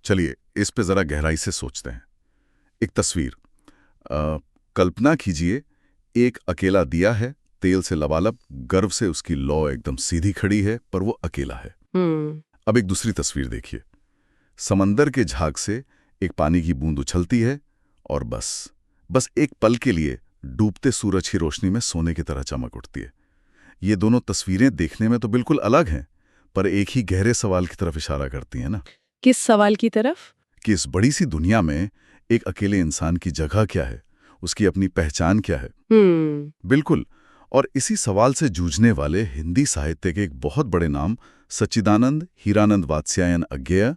चलिए इस पे जरा गहराई से सोचते हैं। एक तस्वीर कल्पना कीजिए, एक अकेला दिया है, तेल से लबालब, गर्व से उसकी लौ एकदम सीधी खड़ी है, पर वो अकेला है। अब एक दूसरी तस्वीर देखिए, समंदर के झाग से एक पानी की बूंद उछलती है और बस एक पल के लिए डूबते सूरज की रोशनी में सोने की तरह चमक उठती है। ये दोनों तस्वीरें देखने में तो बिल्कुल अलग हैं, पर एक ही गहरे सवाल की तरफ इशारा करती हैं ना। किस सवाल की तरफ? कि इस बड़ी सी दुनिया में एक अकेले इंसान की जगह क्या है, उसकी अपनी पहचान क्या है। बिल्कुल। और इसी सवाल से जूझने वाले हिंदी साहित्य के एक बहुत बड़े नाम सच्चिदानंद हीरानंद वात्स्यायन अज्ञेय,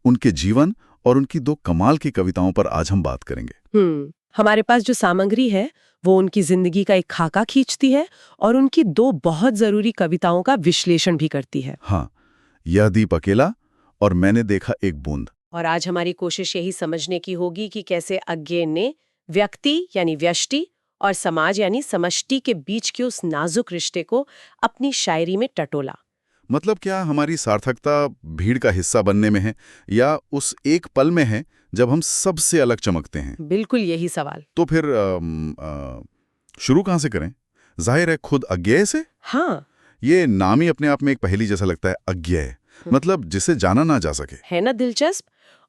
उनके जीवन और उनकी दो कमाल की कविताओं पर आज हम बात करेंगे। हमारे पास जो सामग्री है वो उनकी जिंदगी का एक खाका खींचती है और उनकी दो बहुत जरूरी कविताओं का विश्लेषण भी करती है। हाँ, यह दीप अकेला और मैंने देखा एक बूंद। और आज हमारी कोशिश यही समझने की होगी कि कैसे अज्ञेय ने व्यक्ति यानी व्यष्टि और समाज यानी समष्टि के बीच के उस नाजुक रिश्ते को अपनी शायरी में टटोला। मतलब क्या हमारी सार्थकता भीड़ का हिस्सा बनने में है या उस एक पल में है जब हम सबसे अलग चमकते हैं? बिल्कुल यही सवाल। तो फिर शुरू कहाँ से करें? जाहिर है खुद अज्ञेय से। हाँ, ये नाम ही अपने आप में एक पहेली जैसा लगता है, अज्ञेय मतलब जिसे जाना ना जा सके। है ना दिलचस्प।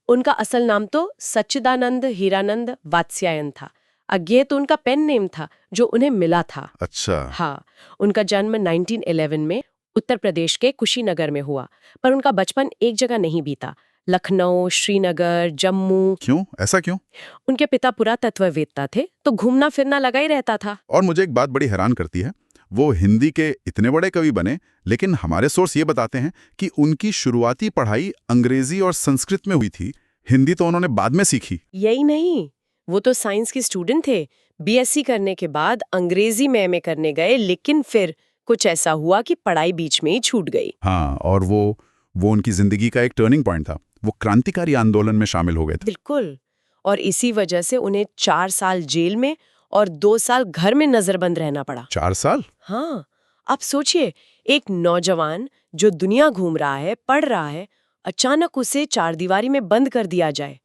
उनका असल नाम तो सच्चिदानंद हीरानंद वात्स्यायन था। अज्ञेय तो उनका पेन नेम था जो उन्हें मिला था। अच्छा। हाँ, उनका जन्म 1911 में उत्तर प्रदेश के कुशीनगर में हुआ, पर उनका बचपन एक जगह नहीं बीता। लखनऊ, श्रीनगर, जम्मू। क्यों? ऐसा क्यों? उनके पिता पुरातत्ववेत्ता थे, तो घूमना फिरना लगा ही रहता था। और मुझे एक बात बड़ी हैरान करती है, वो हिंदी के इतने बड़े कवि बने, लेकिन हमारे सोर्स ये बताते हैं कि उनकी शुरुआती पढ़ाई अंग्रेजी और संस्कृत में हुई थी। हिंदी तो उन्होंने बाद में सीखी। यही नहीं, वो तो साइंस के स्टूडेंट थे। बीएससी करने के बाद अंग्रेजी में एमए करने गए, लेकिन फिर कुछ ऐसा हुआ कि पढ़ाई बीच में ही छूट गई। हाँ, और वो उनकी जिंदगी का एक टर्निंग पॉइंट था। वो क्रांतिकारी आंदोलन में शामिल हो गए थे। बिल्कुल। और इसी वजह से उन्हें 4 साल जेल में और 2 साल घर में नजरबंद रहना पड़ा। 4 साल? हाँ, आप सोचिए, एक नौजवान जो दुनिया घूम रहा है, पढ़ रहा है, अचानक उसे चारदीवारी में बंद कर दिया जाए।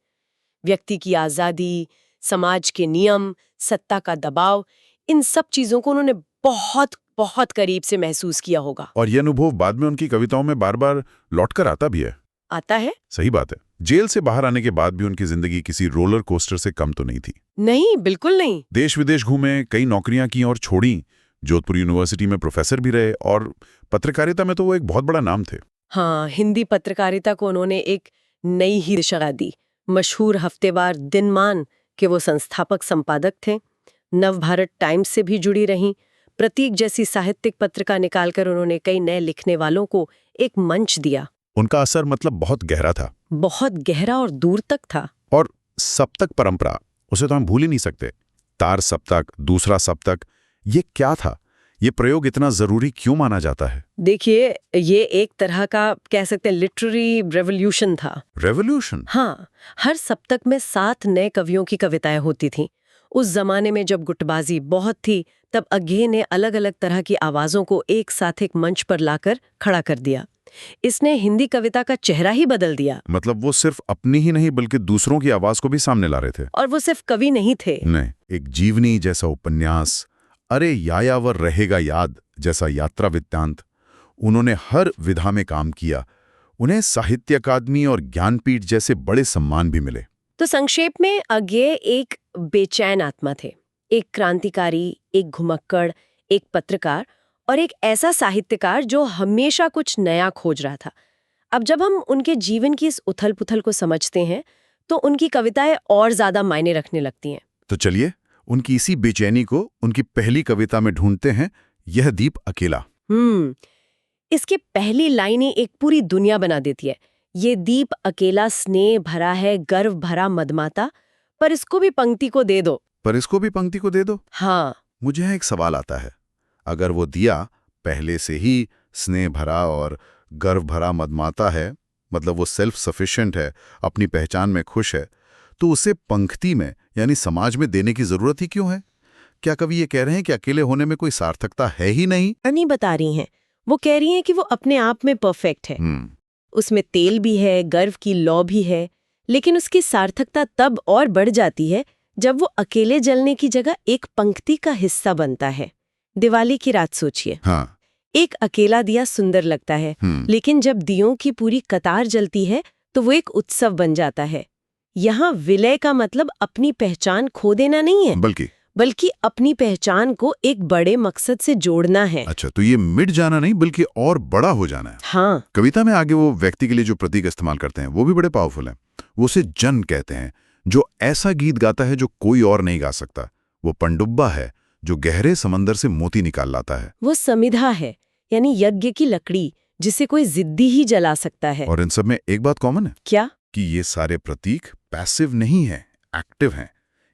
व्यक्ति की आजादी, समाज के नियम, सत्ता का दबाव, इन सब चीजों को उन्होंने बहुत बहुत करीब से महसूस किया होगा। और ये अनुभव बाद में उनकी कविताओं में बार बार लौटकर आता भी है। आता है? सही बात है। जेल से बाहर आने के बाद भी उनकी जिंदगी किसी रोलर कोस्टर से कम तो नहीं थी। नहीं, बिल्कुल नहीं। देश विदेश घूमे, कई नौकरियां की और छोड़ी। जोधपुर यूनिवर्सिटी में प्रोफेसर भी रहे और पत्रकारिता में तो वो एक बहुत बड़ा नाम थे। हाँ, हिंदी पत्रकारिता को उन्होंने एक नई ही दिशा दी। मशहूर हफ्तेवार दिनमान के वो संस्थापक संपादक थे। नवभारत टाइम्स से भी जुड़ी रहीं। प्रतीक जैसी साहित्यिक पत्रिका निकालकर उन्होंने कई नए लिखने वालों को एक मंच दिया। उनका असर मतलब बहुत गहरा था। बहुत गहरा और दूर तक था। और सप्तक परंपरा, उसे तो हम भूल ही नहीं सकते। तार सप्तक, दूसरा सप्तक, ये क्या था? ये प्रयोग इतना जरूरी क्यों माना जाता है? देखिए, ये एक तरह का कह सकते हैं लिटरेरी रेवोल्यूशन था। रेवोल्यूशन? हाँ, हर सप्तक में 7 नए कवियों की कविताएं होती थीं। उस जमाने में जब गुटबाजी बहुत थी, तब अज्ञेय ने अलग अलग तरह की आवाजों को एक साथ एक मंच पर लाकर खड़ा कर दिया। इसने हिंदी कविता का चेहरा ही बदल दिया। मतलब वो सिर्फ अपनी ही नहीं बल्कि दूसरों की आवाज को भी सामने ला रहे थे। और वो सिर्फ कवि नहीं थे। नहीं, एक जीवनी जैसा उपन्यास, अरे यायावर रहेगा याद जैसा यात्रा वृत्तांत। उन्होंने हर विधा में काम किया। उन्हें साहित्य अकादमी और ज्ञानपीठ जैसे बड़े सम्मान भी मिले। तो संक्षेप में अज्ञेय एक बेचैन आत्मा थे, एक क्रांतिकारी, एक घुमक्कड़, एक पत्रकार और एक ऐसा साहित्यकार जो हमेशा कुछ नया खोज रहा था। अब जब हम उनके जीवन की इस उथल-पुथल को समझते हैं, तो उनकी कविताएं और ज्यादा मायने रखने लगती हैं। तो चलिए उनकी इसी बेचैनी को उनकी पहली कविता में ढूंढते हैं, यह दीप अकेला। इसकी पहली लाइनें एक पूरी दुनिया बना देती है। ये दीप अकेला स्नेह भरा है, गर्व भरा मदमाता, पर इसको भी पंक्ति को दे दो। पर इसको भी पंक्ति को दे दो? हाँ। मुझे यहाँ एक सवाल आता है, अगर वो दिया पहले से ही स्नेह भरा और गर्व भरा मदमाता है, मतलब वो सेल्फ सफिशिएंट है, अपनी पहचान में खुश है, तो उसे पंक्ति में यानी समाज में देने की जरूरत ही क्यों है? क्या कवि ये कह रहे हैं कि अकेले होने में कोई सार्थकता है ही नहीं? नहीं बता रही हैं। वो कह रही हैं कि वो अपने आप में परफेक्ट है। उसमें तेल भी है, गर्व की लौ भी है, लेकिन उसकी सार्थकता तब और बढ़ जाती है जब वो अकेले जलने की जगह एक पंक्ति का हिस्सा बनता है। दिवाली की रात सोचिए, हाँ। एक अकेला दिया सुंदर लगता है, लेकिन जब दियों की पूरी कतार जलती है तो वो एक उत्सव बन जाता है। यहाँ विलय का मतलब अपनी पहचान खो देना नहीं है, बल्कि अपनी पहचान को एक बड़े मकसद से जोड़ना है। अच्छा, तो ये मिट जाना नहीं बल्कि और बड़ा हो जाना है। हाँ। कविता में आगे वो व्यक्ति के लिए जो प्रतीक इस्तेमाल करते हैं वो भी बड़े पावरफुल हैं। वो उसे जन कहते हैं, जो ऐसा गीत गाता है जो कोई और नहीं गा सकता। वो पनडुब्बा है जो गहरे समंदर से मोती निकाल लाता है। वो समिधा है, यानी यज्ञ की लकड़ी जिसे कोई जिद्दी ही जला सकता है। और इन सब में एक बात कॉमन है। क्या? कि ये सारे प्रतीक पैसिव नहीं है, एक्टिव हैं।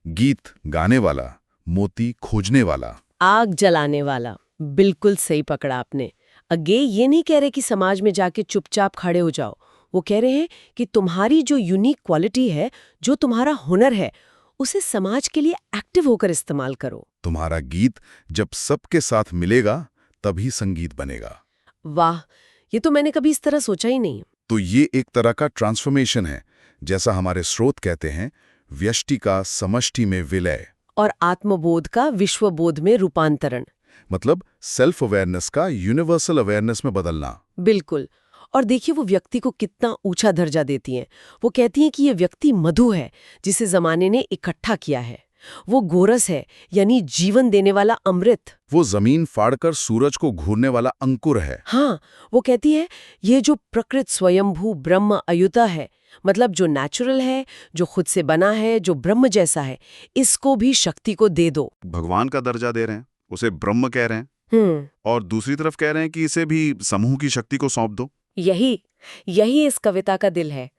गीत गाने वाला, मोती खोजने वाला, आग जलाने वाला। बिल्कुल सही पकड़ा आपने। अगे ये नहीं कह रहे कि समाज में जाके चुपचाप खड़े हो जाओ। वो कह रहे हैं कि तुम्हारी जो यूनिक क्वालिटी है, जो तुम्हारा हुनर है, उसे समाज के लिए एक्टिव होकर इस्तेमाल करो। तुम्हारा गीत जब सबके साथ मिलेगा तभी संगीत बनेगा। वाह, ये तो मैंने कभी इस तरह सोचा ही नहीं। तो ये एक तरह का ट्रांसफॉर्मेशन है, जैसा हमारे स्रोत कहते हैं, व्यष्टि का समष्टि में विलय और आत्मबोध का विश्वबोध में रूपांतरण। मतलब सेल्फ अवेयरनेस का यूनिवर्सल अवेयरनेस में बदलना। बिल्कुल। और देखिए वो व्यक्ति को कितना ऊंचा दर्जा देती हैं। वो कहती हैं कि ये व्यक्ति मधु है जिसे जमाने ने इकट्ठा किया है। वो गोरस है, यानी जीवन देने वाला अमृत। वो जमीन फाड़कर सूरज को घूरने वाला अंकुर है। हाँ, वो कहती है ये जो प्रकृत स्वयंभू ब्रह्म अयुता है, मतलब जो नेचुरल है, जो खुद से बना है, जो ब्रह्म जैसा है, इसको भी शक्ति को दे दो। भगवान का दर्जा दे रहे हैं, उसे ब्रह्म कह रहे हैं, और दूसरी तरफ कह रहे हैं कि इसे भी समूह की शक्ति को सौंप दो। यही इस कविता का दिल है।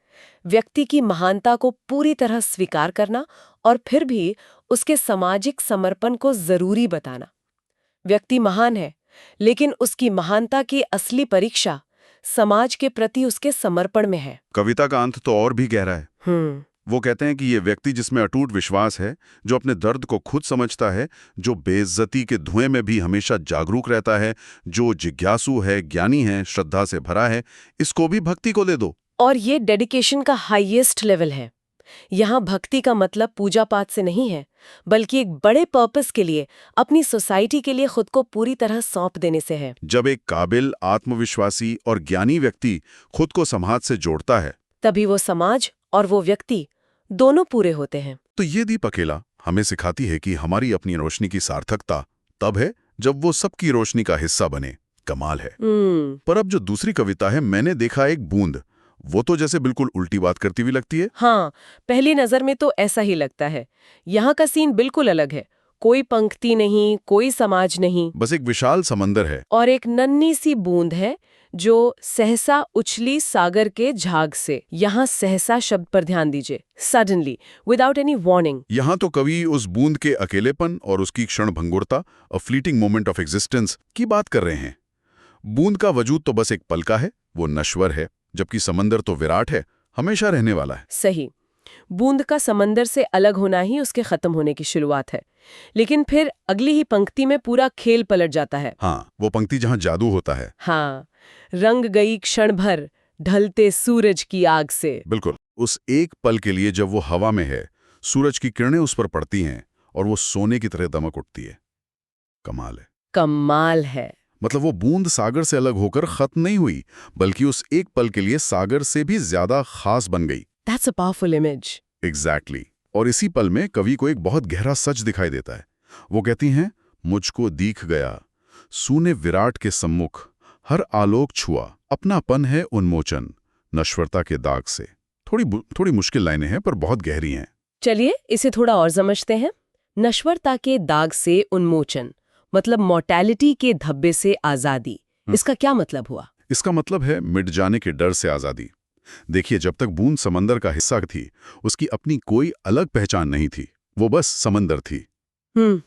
व्यक्ति की महानता को पूरी तरह स्वीकार करना और फिर भी उसके सामाजिक समर्पण को जरूरी बताना। व्यक्ति महान है, लेकिन उसकी महानता की असली परीक्षा समाज के प्रति उसके समर्पण में है। कविता का अंत तो और भी गहरा है। वो कहते हैं कि ये व्यक्ति जिसमें अटूट विश्वास है, जो अपने दर्द को खुद समझता है, जो बेइज्जती के धुएं में भी हमेशा जागरूक रहता है, जो जिज्ञासु है, ज्ञानी है, श्रद्धा से भरा है, इसको भी भक्ति को दे दो। और ये डेडिकेशन का हाईएस्ट लेवल है। यहाँ भक्ति का मतलब पूजा पाठ से नहीं है, बल्कि एक बड़े पर्पस के लिए, अपनी सोसाइटी के लिए खुद को पूरी तरह सौंप देने से है। जब एक काबिल, आत्मविश्वासी और ज्ञानी व्यक्ति खुद को समाज से जोड़ता है, तभी वो समाज और वो व्यक्ति दोनों पूरे होते हैं। तो ये दीप अकेला हमें सिखाती है कि हमारी अपनी रोशनी की सार्थकता तब है जब वो सबकी रोशनी का हिस्सा बने। कमाल है। पर अब जो दूसरी कविता है, मैंने देखा एक बूंद, वो तो जैसे बिल्कुल उल्टी बात करती हुई लगती है। हाँ, पहली नजर में तो ऐसा ही लगता है। यहाँ का सीन बिल्कुल अलग है। कोई पंक्ति नहीं, कोई समाज नहीं, बस एक विशाल समंदर है और एक नन्ही सी बूंद है जो सहसा उछली सागर के झाग से। यहाँ सहसा शब्द पर ध्यान दीजिए। Suddenly, without any warning. यहाँ तो कवि उस बूंद के अकेलेपन और उसकी क्षण भंगुरता, अ फ्लीटिंग मोमेंट ऑफ एग्जिस्टेंस की बात कर रहे हैं। बूंद का वजूद तो बस एक पल का है, वो नश्वर है, जबकि समंदर तो विराट है, हमेशा रहने वाला है। सही। बूंद का समंदर से अलग होना ही उसके खत्म होने की शुरुआत है। लेकिन फिर अगली ही पंक्ति में पूरा खेल पलट जाता है। हाँ, वो पंक्ति जहाँ जादू होता है। हाँ, रंग गई क्षण भर ढलते सूरज की आग से। बिल्कुल, उस एक पल के लिए जब वो हवा में है, सूरज की किरणें उस पर पड़ती हैं और वो सोने की तरह दमक उठती है। कमाल है। कमाल है। मतलब वो बूंद सागर से अलग होकर खत्म नहीं हुई, बल्कि उस एक पल के लिए सागर से भी ज्यादा खास बन गई। That's a powerful image. Exactly. और इसी पल में कवि को एक बहुत गहरा सच दिखाई देता है। वो कहती हैं, मुझको दीख गया सूने विराट के सम्मुख, हर आलोक छुआ, अपनापन है उन्मोचन, नश्वरता के दाग से। थोड़ी मुश्किल लाइनें हैं पर बहुत गहरी हैं। चलिए इसे थोड़ा और समझते हैं। नश्वरता के दाग से उन्मोचन मतलब मॉर्टैलिटी के धब्बे से आजादी। इसका क्या मतलब हुआ? इसका मतलब है मिट जाने के डर से आजादी। देखिए, जब तक बूंद समंदर का हिस्सा थी, उसकी अपनी कोई अलग पहचान नहीं थी, वो बस समंदर थी।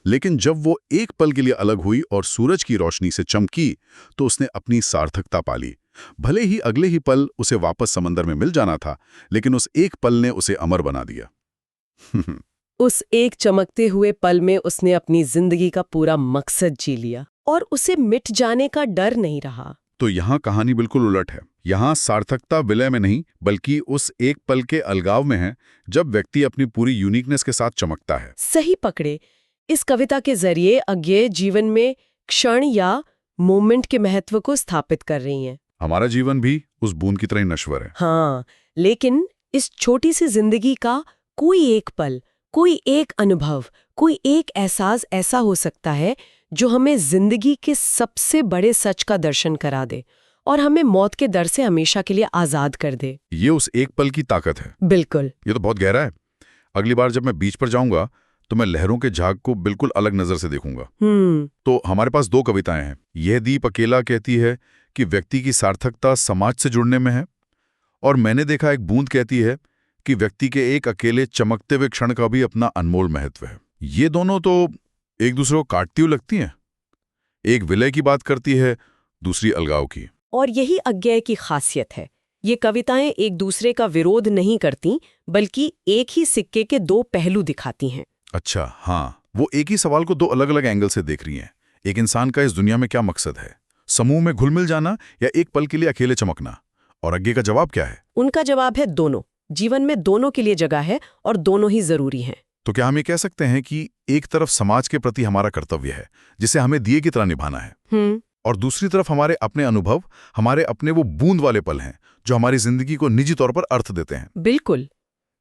लेकिन जब वो एक पल के लिए अलग हुई और सूरज की रोशनी से चमकी, तो उसने अपनी सार्थकता पाली। भले ही अगले ही पल उसे वापस समंदर में मिल जाना था, लेकिन उस एक पल ने उसे अमर बना दिया। उस एक चमकते हुए पल में उसने अपनी जिंदगी का पूरा मकसद जी लिया और उसे मिट जाने का डर नहीं रहा। तो यहाँ कहानी बिल्कुल उलट है। यहाँ सार्थकता विलय में नहीं बल्कि उस एक पल के अलगाव में है जब व्यक्ति अपनी पूरी यूनिकनेस के साथ चमकता है। सही पकड़े। इस कविता के जरिए अज्ञेय जीवन में क्षण या मोमेंट के महत्व को स्थापित कर रही हैं। हमारा जीवन भी उस बूंद की तरह ही नश्वर है। हाँ, लेकिन इस छोटी सी जिंदगी का कोई एक पल, कोई एक अनुभव, कोई एक एहसास ऐसा हो सकता है जो हमें जिंदगी के सबसे बड़े सच का दर्शन करा दे और हमें मौत के डर से हमेशा के लिए आजाद कर दे। ये उस एक पल की ताकत है। बिल्कुल। ये तो बहुत गहरा है। अगली बार जब मैं बीच पर जाऊंगा तो मैं लहरों के झाग को बिल्कुल अलग नजर से देखूंगा। तो हमारे पास 2 कविताएं हैं। यह दीप अकेला कहती है कि व्यक्ति की सार्थकता समाज से जुड़ने में है, और मैंने देखा एक बूंद कहती है कि व्यक्ति के एक अकेले चमकते हुए क्षण का भी अपना अनमोल महत्व है। ये दोनों तो एक दूसरे को काटती हुई लगती हैं। एक विलय की बात करती है, दूसरी अलगाव की। और यही अज्ञेय की खासियत है। ये कविताएं एक दूसरे का विरोध नहीं करती, बल्कि एक ही सिक्के के 2 पहलू दिखाती हैं। अच्छा, हाँ, वो एक ही सवाल को 2 अलग-अलग एंगल से देख रही हैं। एक इंसान का इस दुनिया में क्या मकसद है? समूह में घुल मिल जाना या एक पल के लिए अकेले चमकना? और अज्ञेय का जवाब क्या है? उनका जवाब है दोनों। जीवन में दोनों के लिए जगह है और दोनों ही जरूरी हैं। तो क्या हम ये कह सकते हैं कि एक तरफ समाज के प्रति हमारा कर्तव्य है, जिसे हमें दिए की तरह निभाना है, और दूसरी तरफ हमारे अपने अनुभव, हमारे अपने वो बूंद वाले पल हैं जो हमारी जिंदगी को निजी तौर पर अर्थ देते हैं? बिल्कुल,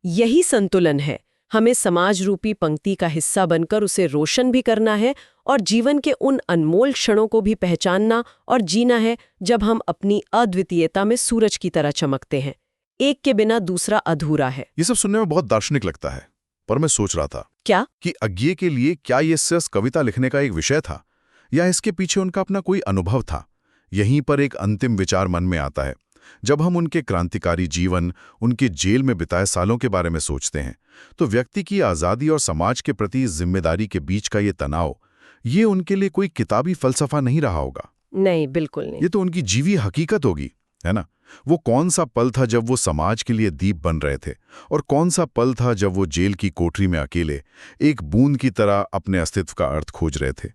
यही संतुलन है। हमें समाज रूपी पंक्ति का हिस्सा बनकर उसे रोशन भी करना है और जीवन के उन अनमोल क्षणों को भी पहचानना और जीना है जब हम अपनी अद्वितीयता में सूरज की तरह चमकते हैं। एक के बिना दूसरा अधूरा है। ये सब सुनने में बहुत दार्शनिक लगता है, पर मैं सोच रहा था क्या कि अज्ञेय के लिए क्या ये सिर्फ कविता लिखने का एक विषय था, या इसके पीछे उनका अपना कोई अनुभव था? यहीं पर एक अंतिम विचार मन में आता है। जब हम उनके क्रांतिकारी जीवन, उनके जेल में बिताए सालों के बारे में सोचते हैं, तो व्यक्ति की आज़ादी और समाज के प्रति जिम्मेदारी के बीच का ये तनाव, ये उनके लिए कोई किताबी फलसफा नहीं रहा होगा। नहीं, बिल्कुल नहीं। ये तो उनकी जीवी हकीकत होगी, है ना? वो कौन सा पल था जब वो समाज के लिए दीप बन रहे थे, और कौन सा पल था जब वो जेल की कोठरी में अकेले एक बूंद की तरह अपने अस्तित्व का अर्थ खोज रहे थे?